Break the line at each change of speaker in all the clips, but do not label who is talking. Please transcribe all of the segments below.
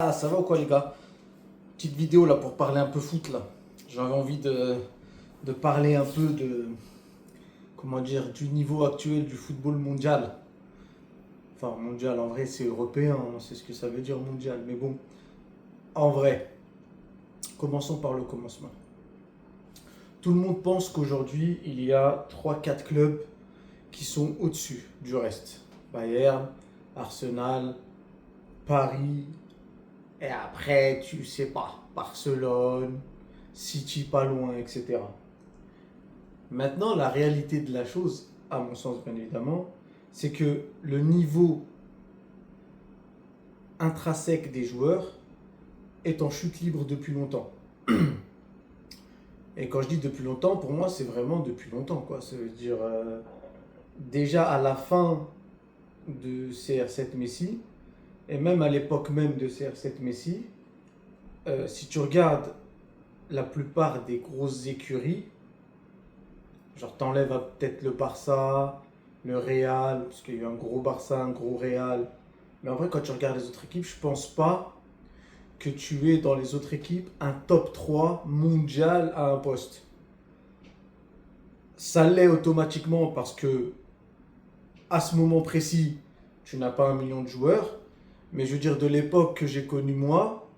Ah, ça va ou quoi les gars? Petite vidéo là pour parler un peu foot là. J'avais envie de parler un peu comment dire, du niveau actuel du football mondial. Enfin mondial en vrai c'est européen, on sait ce que ça veut dire mondial. Mais bon, en vrai, commençons par le commencement. Tout le monde pense qu'aujourd'hui il y a trois quatre clubs qui sont au-dessus du reste. Bayern, Arsenal, Paris, et après tu sais pas, Barcelone, City pas loin, etc. Maintenant, la réalité de la chose, à mon sens bien évidemment, c'est que le niveau intrinsèque des joueurs est en chute libre depuis longtemps. Et quand je dis depuis longtemps, pour moi, c'est vraiment depuis longtemps, quoi. Ça veut dire déjà à la fin de CR7 Messi, et même à l'époque même de CR7 Messi, si tu regardes la plupart des grosses écuries, genre t'enlèves peut-être le Barça, le Real, parce qu'il y a eu un gros Barça, un gros Real. Mais en vrai, quand tu regardes les autres équipes, je pense pas que tu aies dans les autres équipes un top 3 mondial à un poste. Ça l'est automatiquement parce que à ce moment précis, tu n'as pas un million de joueurs. Mais je veux dire, de l'époque que j'ai connue moi,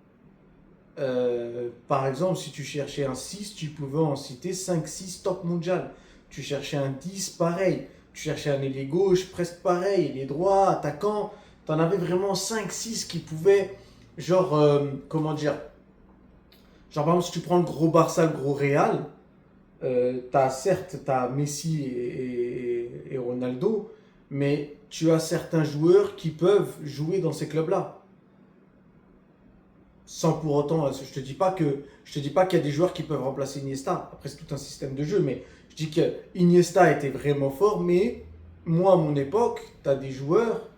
par exemple, si tu cherchais un 6, tu pouvais en citer 5, 6 top mondial. Tu cherchais un 10, pareil. Tu cherchais un ailier gauche, presque pareil. Ailier droit, attaquant. Tu en avais vraiment 5, 6 qui pouvaient, genre, comment dire, genre par exemple, si tu prends le gros Barça, le gros Real, t'as Messi et Ronaldo, mais tu as certains joueurs qui peuvent jouer dans ces clubs-là sans pour autant, je te dis pas qu'il y a des joueurs qui peuvent remplacer Iniesta. Après, c'est tout un système de jeu, mais je dis que Iniesta était vraiment fort. Mais moi, à mon époque, tu as des joueurs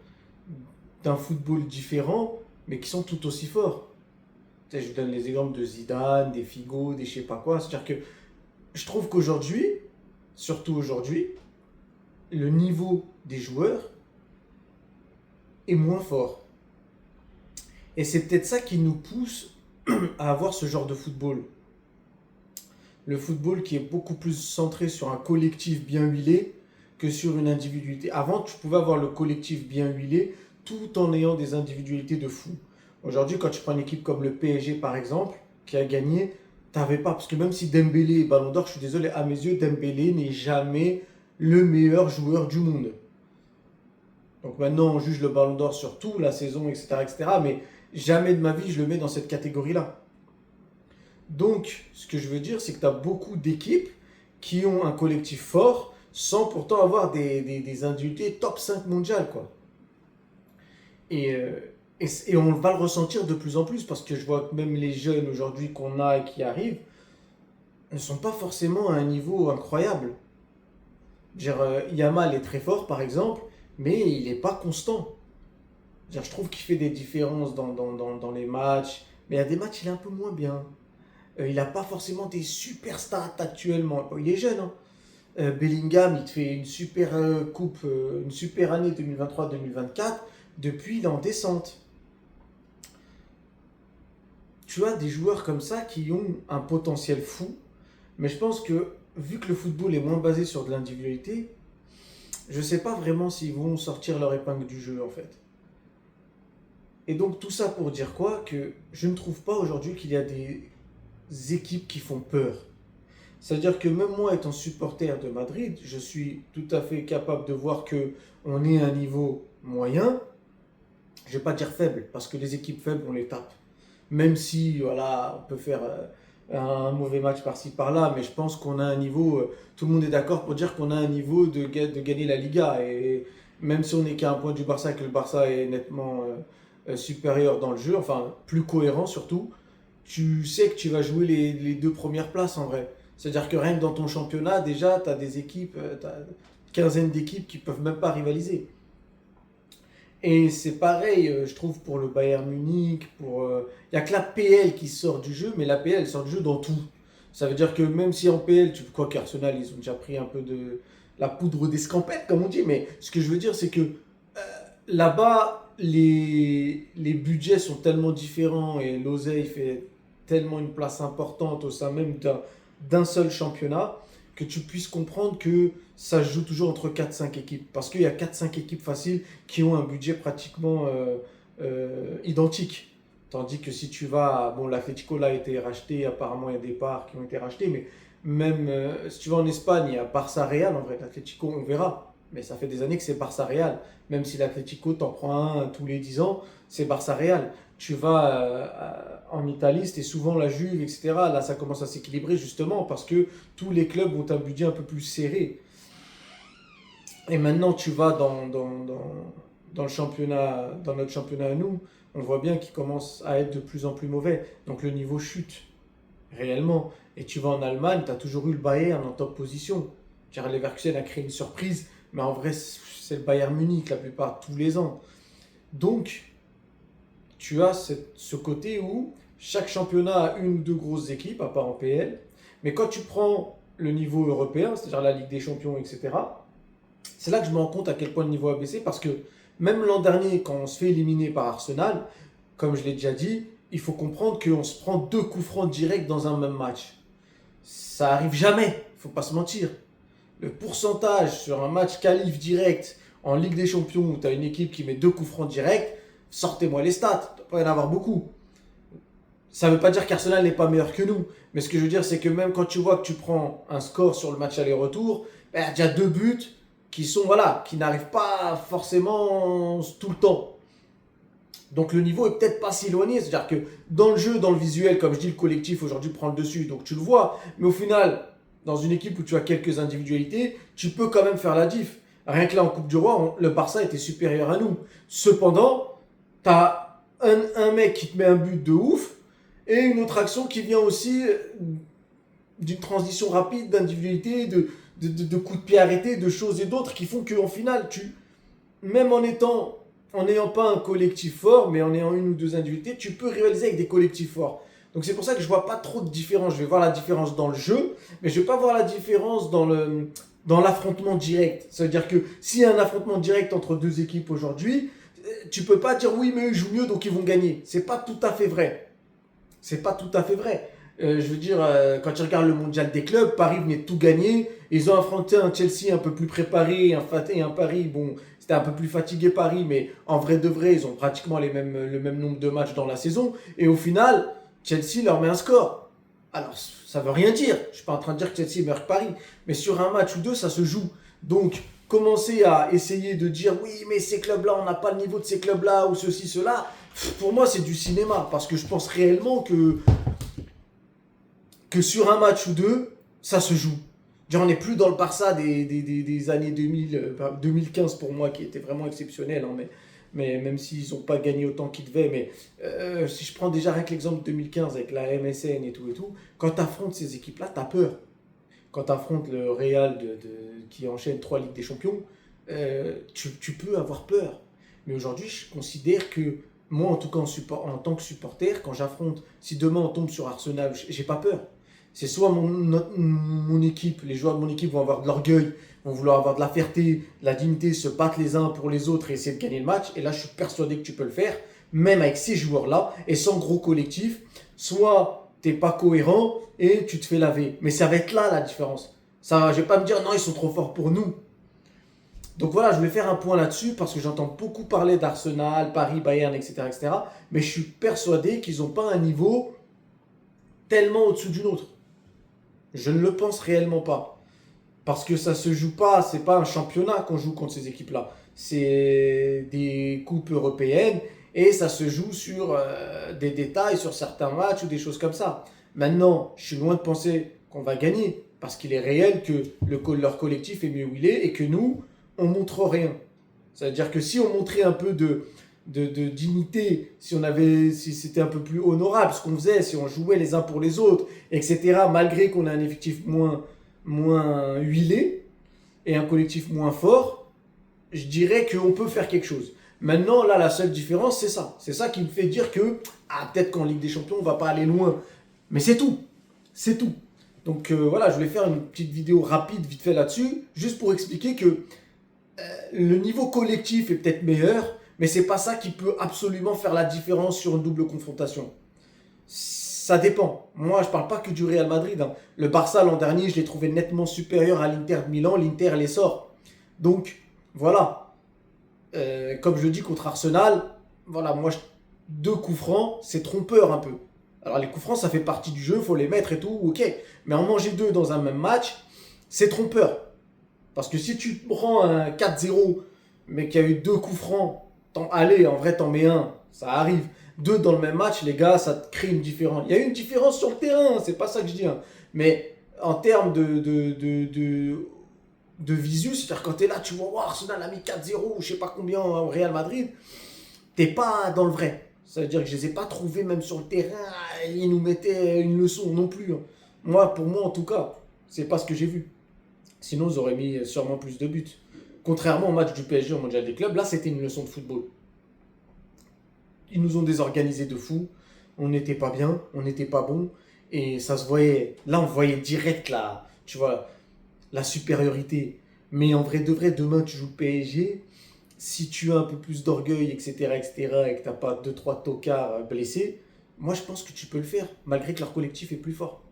d'un football différent, mais qui sont tout aussi forts. Tu sais, je donne les exemples de Zidane, des Figo, des je sais pas quoi. C'est-à-dire que je trouve qu'aujourd'hui, surtout aujourd'hui, le niveau des joueurs est moins fort. Et c'est peut-être ça qui nous pousse à avoir ce genre de football. Le football qui est beaucoup plus centré sur un collectif bien huilé que sur une individualité. Avant, tu pouvais avoir le collectif bien huilé tout en ayant des individualités de fou. Aujourd'hui, quand tu prends une équipe comme le PSG par exemple, qui a gagné, t'avais pas. Parce que même si Dembélé est Ballon d'Or, je suis désolé, à mes yeux, Dembélé n'est jamais le meilleur joueur du monde. Donc maintenant, on juge le Ballon d'Or sur tout, la saison, etc., etc. Mais jamais de ma vie, je le mets dans cette catégorie-là. Donc, ce que je veux dire, c'est que tu as beaucoup d'équipes qui ont un collectif fort sans pourtant avoir des individualités top 5 mondiales, quoi. Et, euh, et on va le ressentir de plus en plus parce que je vois que même les jeunes aujourd'hui qu'on a et qui arrivent ne sont pas forcément à un niveau incroyable. Dire, Yamal est très fort, par exemple, mais il n'est pas constant. Dire, je trouve qu'il fait des différences dans les matchs, mais il y a des matchs, il est un peu moins bien. Il n'a pas forcément des super stats actuellement. Bon, il est jeune, hein. Bellingham, il te fait une super coupe, une super année 2023-2024. Depuis, il est en descente. Tu as des joueurs comme ça qui ont un potentiel fou, mais je pense que vu que le football est moins basé sur de l'individualité, je ne sais pas vraiment s'ils vont sortir leur épingle du jeu en fait. Et donc tout ça pour dire quoi? Que je ne trouve pas aujourd'hui qu'il y a des équipes qui font peur. C'est-à-dire que même moi, étant supporter de Madrid, je suis tout à fait capable de voir que on est à un niveau moyen. Je ne vais pas dire faible, parce que les équipes faibles, on les tape. Même si, voilà, on peut faire un mauvais match par-ci par-là, mais je pense qu'on a un niveau. Tout le monde est d'accord pour dire qu'on a un niveau de gagner la Liga. Et même si on n'est qu'à un point du Barça, que le Barça est nettement supérieur dans le jeu, enfin plus cohérent surtout, tu sais que tu vas jouer les deux premières places en vrai. C'est-à-dire que rien que dans ton championnat, déjà, tu as des équipes, tu as une quinzaine d'équipes qui peuvent même pas rivaliser. Et c'est pareil, je trouve, pour le Bayern Munich. Il n'y a que la PL qui sort du jeu, mais la PL elle sort du jeu dans tout. Ça veut dire que même si en PL, tu quoi qu'Arsenal, ils ont déjà pris un peu de la poudre d'escampette, comme on dit, mais ce que je veux dire, c'est que là-bas, les budgets sont tellement différents et l'oseille fait tellement une place importante au sein même d'un seul championnat que tu puisses comprendre que ça se joue toujours entre quatre cinq équipes. Parce qu'il y a quatre cinq équipes faciles qui ont un budget pratiquement identique. Tandis que si tu vas, bon, l'Atlético là a été racheté, apparemment il y a des parts qui ont été rachetées, mais même si tu vas en Espagne, il y a Barça Real, en vrai, l'Atlético, on verra. Mais ça fait des années que c'est Barça Real. Même si l'Atlético t'en prend un tous les 10 ans, c'est Barça Real. Tu vas en Italie, c'était souvent la Juve, etc. Là, ça commence à s'équilibrer justement parce que tous les clubs ont un budget un peu plus serré. Et maintenant, tu vas dans le championnat, dans notre championnat à nous, on voit bien qu'il commence à être de plus en plus mauvais. Donc le niveau chute réellement. Et tu vas en Allemagne, tu as toujours eu le Bayern en top position. Car Leverkusen a créé une surprise, mais en vrai, c'est le Bayern Munich la plupart, tous les ans. Donc, tu as ce côté où chaque championnat a une ou deux grosses équipes, à part en PL. Mais quand tu prends le niveau européen, c'est-à-dire la Ligue des Champions, etc., c'est là que je me rends compte à quel point le niveau a baissé. Parce que même l'an dernier, quand on se fait éliminer par Arsenal, comme je l'ai déjà dit, il faut comprendre qu'on se prend deux coups francs directs dans un même match. Ça arrive jamais, il ne faut pas se mentir. Le pourcentage sur un match qualif direct en Ligue des Champions où tu as une équipe qui met deux coups francs directs, sortez-moi les stats, il ne doit pas y en avoir beaucoup. Ça ne veut pas dire qu'Arsenal n'est pas meilleur que nous, mais ce que je veux dire, c'est que même quand tu vois que tu prends un score sur le match aller-retour, il y a déjà deux buts qui sont, voilà, qui n'arrivent pas forcément tout le temps. Donc le niveau est peut-être pas si éloigné, c'est-à-dire que dans le jeu, dans le visuel, comme je dis, le collectif aujourd'hui prend le dessus, donc tu le vois, mais au final, dans une équipe où tu as quelques individualités, tu peux quand même faire la diff. Rien que là en Coupe du Roi, le Barça était supérieur à nous. Cependant, tu as un mec qui te met un but de ouf et une autre action qui vient aussi d'une transition rapide, d'individualité, de coups de pied arrêtés, de choses et d'autres qui font qu'en final, même en n'ayant pas un collectif fort, mais en ayant une ou deux individualités, tu peux rivaliser avec des collectifs forts. Donc c'est pour ça que je vois pas trop de différence. Je vais voir la différence dans le jeu, mais je vais pas voir la différence dans l'affrontement direct. Ça veut dire que s'il y a un affrontement direct entre deux équipes aujourd'hui, tu peux pas dire oui mais eux jouent mieux donc ils vont gagner. C'est pas tout à fait vrai. C'est pas tout à fait vrai. Je veux dire, quand tu regardes le mondial des clubs, Paris venait de tout gagner. Ils ont affronté un Chelsea un peu plus préparé et un Paris, bon, c'était un peu plus fatigué Paris, mais en vrai de vrai, ils ont pratiquement le même nombre de matchs dans la saison. Et au final, Chelsea leur met un score. Alors, ça veut rien dire. Je suis pas en train de dire que Chelsea est meilleur que Paris, mais sur un match ou deux, ça se joue. Donc, commencer à essayer de dire oui, mais ces clubs-là, on n'a pas le niveau de ces clubs-là ou ceci, cela, pour moi, c'est du cinéma. Parce que je pense réellement que sur un match ou deux, ça se joue. Genre, on n'est plus dans le Barça des années 2000, 2015 pour moi, qui était vraiment exceptionnel. Hein, mais même s'ils n'ont pas gagné autant qu'ils devaient. Mais si je prends déjà rien que l'exemple de 2015 avec la MSN et tout, quand tu affrontes ces équipes-là, tu as peur. Quand tu affrontes le Real qui enchaîne 3 Ligues des Champions, tu peux avoir peur. Mais aujourd'hui, je considère que moi, en tout cas en tant que supporter, quand j'affronte, si demain on tombe sur Arsenal, j'ai pas peur. C'est soit mon équipe, les joueurs de mon équipe vont avoir de l'orgueil, vont vouloir avoir de la fierté, de la dignité, se battre les uns pour les autres et essayer de gagner le match. Et là, je suis persuadé que tu peux le faire, même avec ces joueurs-là et sans gros collectif. Soit t'es pas cohérent et tu te fais laver. Mais ça va être là la différence. Ça, je vais pas me dire non, ils sont trop forts pour nous. Donc voilà, je vais faire un point là-dessus parce que j'entends beaucoup parler d'Arsenal, Paris, Bayern, etc., etc. Mais je suis persuadé qu'ils n'ont pas un niveau tellement au-dessus du nôtre. Je ne le pense réellement pas. Parce que ça se joue pas, c'est pas un championnat qu'on joue contre ces équipes-là. C'est des coupes européennes et ça se joue sur des détails, sur certains matchs ou des choses comme ça. Maintenant, je suis loin de penser qu'on va gagner parce qu'il est réel que leur collectif est mieux où il est et que nous, on montre rien. C'est-à-dire que si on montrait un peu de dignité, si c'était un peu plus honorable ce qu'on faisait, si on jouait les uns pour les autres, etc., malgré qu'on ait un effectif moins huilé et un collectif moins fort, je dirais qu'on peut faire quelque chose. Maintenant, là, la seule différence, c'est ça. C'est ça qui me fait dire que, peut-être qu'en Ligue des Champions, on va pas aller loin. Mais c'est tout. C'est tout. Donc voilà, je voulais faire une petite vidéo rapide, vite fait là-dessus, juste pour expliquer que le niveau collectif est peut-être meilleur, Mais c'est pas ça qui peut absolument faire la différence sur une double confrontation. Ça dépend. Moi, je parle pas que du Real Madrid, hein. Le Barça l'an dernier, je l'ai trouvé nettement supérieur à l'Inter de Milan. L'Inter les sort. Donc, voilà. Comme je dis contre Arsenal, voilà, moi, deux coups francs, c'est trompeur un peu. Alors, les coups francs, ça fait partie du jeu, faut les mettre et tout, ok. Mais en manger deux dans un même match, c'est trompeur. Parce que si tu prends un 4-0, mais qu'il y a eu deux coups francs, allez, en vrai, t'en mets un, ça arrive. Deux dans le même match, les gars, ça te crée une différence. Il y a eu une différence sur le terrain, c'est pas ça que je dis, hein. Mais en termes de visu, c'est-à-dire quand t'es là, tu vois, oh, Arsenal a mis 4-0 ou je sais pas combien au Real Madrid, t'es pas dans le vrai. Ça veut dire que je les ai pas trouvés même sur le terrain, ils nous mettaient une leçon non plus, hein. Moi, pour moi en tout cas, c'est pas ce que j'ai vu. Sinon, ils auraient mis sûrement plus de buts. Contrairement au match du PSG au Mondial des clubs, là c'était une leçon de football. Ils nous ont désorganisés de fou. On n'était pas bien, on n'était pas bon. Et ça se voyait. Là, on voyait direct tu vois, la supériorité. Mais en vrai de vrai, demain tu joues le PSG. Si tu as un peu plus d'orgueil, etc., etc., et que tu n'as pas deux trois tocards blessés, moi je pense que tu peux le faire, malgré que leur collectif est plus fort.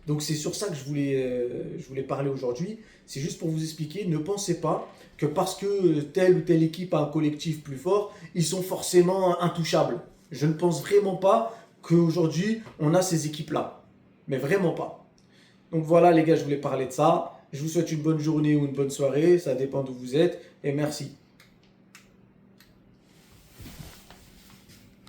Donc c'est sur ça que je voulais parler aujourd'hui. C'est juste pour vous expliquer, ne pensez pas que parce que telle ou telle équipe a un collectif plus fort, ils sont forcément intouchables. Je ne pense vraiment pas qu'aujourd'hui on a ces équipes-là. Mais vraiment pas. Donc voilà les gars, je voulais parler de ça. Je vous souhaite une bonne journée ou une bonne soirée, ça dépend d'où vous êtes. Et merci.